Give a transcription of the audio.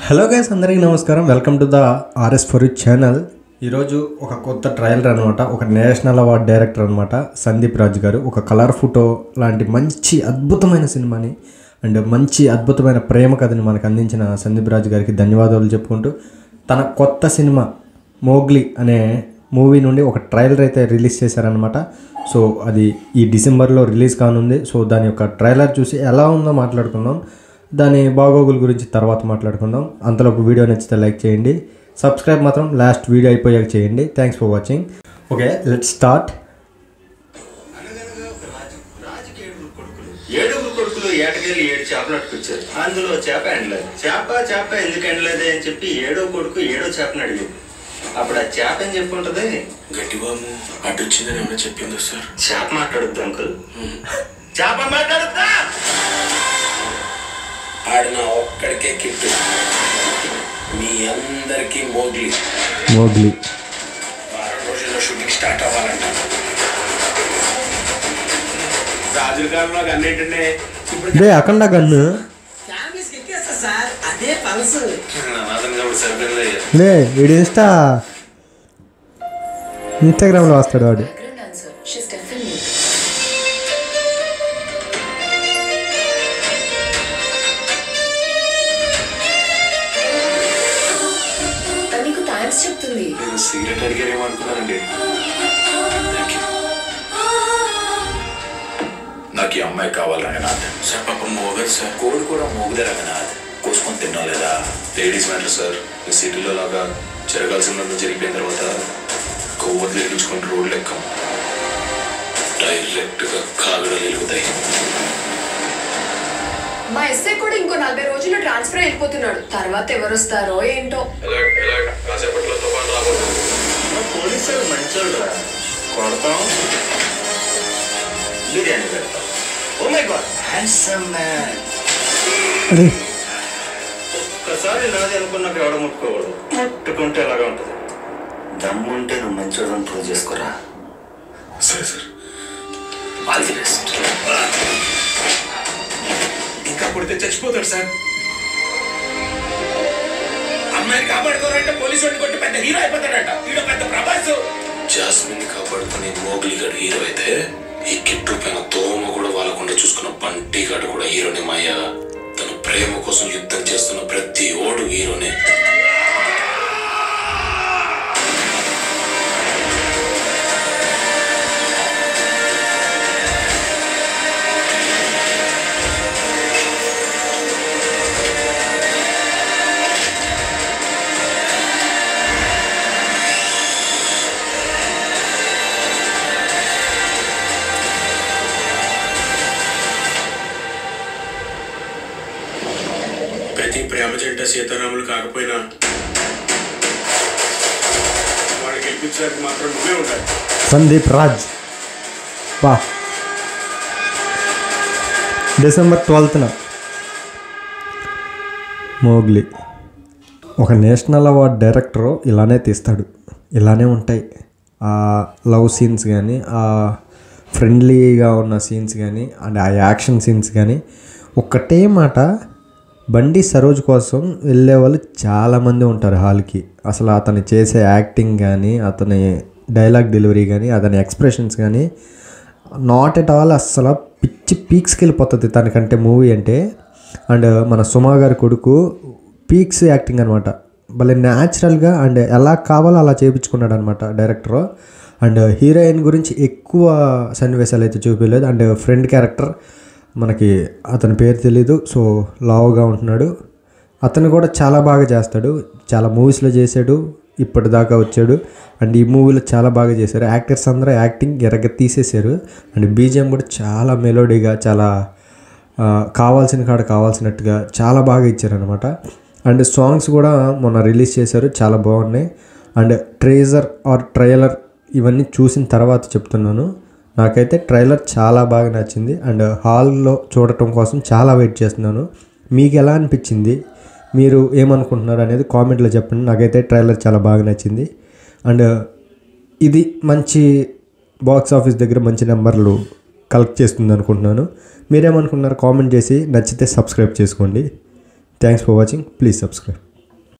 Hello guys, అందరికీ నమస్కారం. Welcome to the RS for you channel. ఈరోజు ఒక కొత్త ట్రయలర్ అనమాట. ఒక నేషనల్ అవార్డ్ డైరెక్టర్ అనమాట సందీప్ రాజ్ గారు ఒక కలర్ ఫోటో లాంటి మంచి అద్భుతమైన సినిమాని అండ్ మంచి అద్భుతమైన ప్రేమ కథని మనకు అందించిన సందీప్ రాజ్ గారికి ధన్యవాదాలు చెప్పుకుంటూ తన కొత్త సినిమా మోగ్లీ అనే మూవీ నుండి ఒక ట్రైలర్ అయితే రిలీజ్ చేశారనమాట. సో అది ఈ డిసెంబర్లో రిలీజ్ కానుంది. సో దాని యొక్క ట్రైలర్ చూసి ఎలా ఉందో మాట్లాడుకుందాం, దాని బాగోగుల గురించి తర్వాత మాట్లాడుకుందాం. అంతలోపు వీడియో నచ్చితే లైక్ చేయండి, సబ్స్క్రైబ్ మాత్రం లాస్ట్ వీడియో అయిపోయాక చేయండి. Thanks for watching. Okay, let's start. ఏడుగురు కొడుకులు ఏటకెళ్ళి 7 చేపలు అట్టుకొచ్చారు. అందులో చేప ఎండలేదు. చేప ఎందుకు ఎండలేదే అని చెప్పి 7వ కొడుకు 7వ చేపని అడిగింది. అప్పుడు ఆ చేప ఏం చెప్పుకుంటది, గట్టిబాబు అటు వచ్చిందని ఏమైనా చెప్పిందో సార్? చేప మాట్లాడుద్ది అంకుల్, చేప మాట్లాడుద్దా? ఆడిన ఒక్కడికే కిట్టు, మీ అందరికీ మోగ్లీ. వారం రోజుల్లో షూటింగ్ స్టార్ట్ అవ్వాలంట. రాజుల కాలంలో అన్నింటినే ఇప్పుడు అఖండ గన్ను అదే పలసు లే వీడి ఇన్స్టాగ్రామ్లో వస్తాడు వాడు. చెప్తుంది నేను సిగరెట్ అడిగారేమనుకున్నానండి. నాకు ఈ అమ్మాయి కావాలి రంగనాథ్. సార్ పాపం మోగదు సార్. కోడి కూడా మోగుదే రంగనాథ్. కోసుకొని తిన్నాం లేదా? Ladies matter sir. ఈ సిటీలో లాగా జరగాల్సిన జరిగిపోయిన తర్వాత కొవ్వొత్తులు ఎక్కించుకుంటూ రోడ్లు ఎక్కం, డైరెక్ట్గా కాగడలు వెలుగుతాయి. మా ఎస్ఐ కూడా ఇంకో 40 రోజుల్లో ట్రాన్స్ఫర్ అయిపోతున్నాడు. తర్వాత ఎవరు వస్తారో ఏంటో. పోలీసులు మంచోళ్ళు, కొడతాం, బిర్యానీ పెడతాం. Oh my God, handsome man. ఒక్కసారి నాది అనుకున్నాక ఎవడ ముట్టుకోకూడదు. ముట్టుకుంటే ఎలాగా ఉంటుంది. దమ్ముంటే నువ్వు మంచోడని ప్రూవ్ చేసుకోరా. సరే సార్, ఆల్ ది బెస్ట్. ఇంకా పుడితే చచ్చిపోతాడు సార్. అమ్మాయిని కాపాడుకోరంటే పోలీసు వాడిని కొట్టి పెద్ద హీరో అయిపోతాడంట. వీడు పెద్ద ప్రభాస్. జాస్మిన్ కాపాడుకునే మోగ్లీ గారు హీరో అయితే, ఈ కిట్టు పైన తోమ కూడా వాళ్ళకుండా చూసుకున్న బంటి గాడు కూడా హీరోనే. మాయ తన ప్రేమ కోసం యుద్ధం చేస్తున్న ప్రతి ఓడు హీరోనే. ప్రతి ప్రేమ జంట సీతారాములు కాకపోయినా వాడు గెలిపించడానికి మాత్రం నువ్వే ఉండాలి. సందీప్ రాజ్. వా, డిసెంబర్ 12న మోగ్లీ. ఒక నేషనల్ అవార్డ్ డైరెక్టరు ఇలానే తీస్తాడు. ఇలానే ఉంటాయి ఆ లవ్ సీన్స్ కానీ, ఆ ఫ్రెండ్లీగా ఉన్న సీన్స్ కానీ, అండ్ ఆ యాక్షన్ సీన్స్ కానీ. ఒక్కటే మాట, బండి సరోజ్ కోసం వెళ్ళే వాళ్ళు చాలామంది ఉంటారు హాల్కి. అసలు అతను చేసే యాక్టింగ్ కానీ, అతని డైలాగ్ డెలివరీ కానీ, అతని ఎక్స్ప్రెషన్స్ కానీ నాట్ ఎట్ ఆల్ అసలు పిచ్చి పీక్స్కి వెళ్ళిపోతుంది తనకంటే మూవీ అంటే. అండ్ మన సుమా గారి కొడుకు పీక్స్ యాక్టింగ్ అనమాట. భలే న్యాచురల్గా అండ్ ఎలా కావాలో అలా చేయించుకున్నాడు అనమాట డైరెక్టరు. అండ్ హీరోయిన్ గురించి ఎక్కువ సన్నివేశాలు అయితే చూపించలేదు. అండ్ ఫ్రెండ్ క్యారెక్టర్ మనకి అతని పేరు తెలీదు, సో లావుగా ఉంటున్నాడు. అతను కూడా చాలా బాగా చేస్తాడు. చాలా మూవీస్లో చేశాడు, ఇప్పటిదాకా వచ్చాడు. అండ్ ఈ మూవీలో చాలా బాగా చేశారు. యాక్టర్స్ అందరూ యాక్టింగ్ ఎరగ తీసేశారు. అండ్ బీజిఎం కూడా చాలా మెలోడీగా, చాలా కావాల్సిన కాడ కావాల్సినట్టుగా చాలా బాగా ఇచ్చారనమాట. అండ్ సాంగ్స్ కూడా మొన్న రిలీజ్ చేశారు, చాలా బాగున్నాయి. అండ్ ట్రేజర్ ఆర్ ట్రైలర్ ఇవన్నీ చూసిన తర్వాత చెప్తున్నాను, నాకైతే ట్రైలర్ చాలా బాగా నచ్చింది. అండ్ హాల్లో చూడటం కోసం చాలా వెయిట్ చేస్తున్నాను. మీకు ఎలా అనిపించింది, మీరు ఏమనుకుంటున్నారు అనేది కామెంట్లో చెప్పండి. నాకైతే ట్రైలర్ చాలా బాగా నచ్చింది. అండ్ ఇది మంచి బాక్స్ ఆఫీస్ దగ్గర మంచి నెంబర్లు కలెక్ట్ చేస్తుంది అనుకుంటున్నాను. మీరేమనుకుంటున్నారు కామెంట్ చేసి, నచ్చితే సబ్స్క్రైబ్ చేసుకోండి. Thanks for watching. Please subscribe.